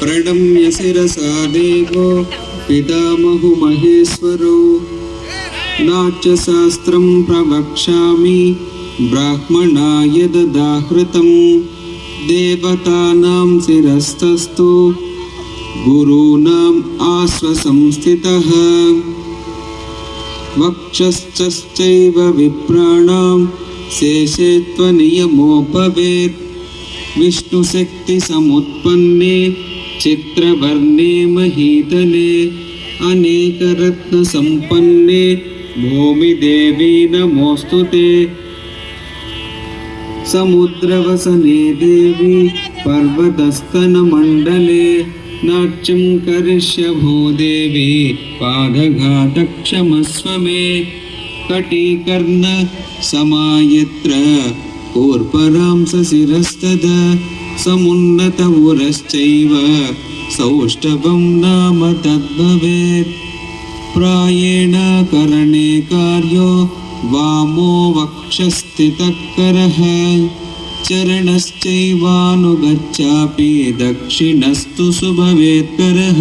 प्रणम्य शिरसा देवो पितामहो महेश्वरो नाट्यशास्त्रं प्रवक्ष्यामि ब्राह्मणा यददाहृतं देवतानां शिरस्तस्तु गुरूणाम् आश्वसंस्थितः वक्षश्चैव विप्राणां शेषे त्वनियमो भवेत् विष्णुशक्तिसमुत्पन्ने चित्रवर्णे महीतले अनेकरत्नसम्पन्ने भूमिदेवी नमोऽस्तुते समुद्रवसने देवी पर्वतस्तनमण्डले नाट्यं करिष्य भूदेवी पादघातक्षमस्व मे कटीकर्णसमायत्र कूर्परांसशिरस्तदा समुन्नतवुरश्चैव सौष्ठवं नाम तद्भवेत् प्रायेण करणे कार्यो वामो वक्षस्थितः करः चरणश्चैवानुगच्छापि दक्षिणस्तु सुभवेत् करः।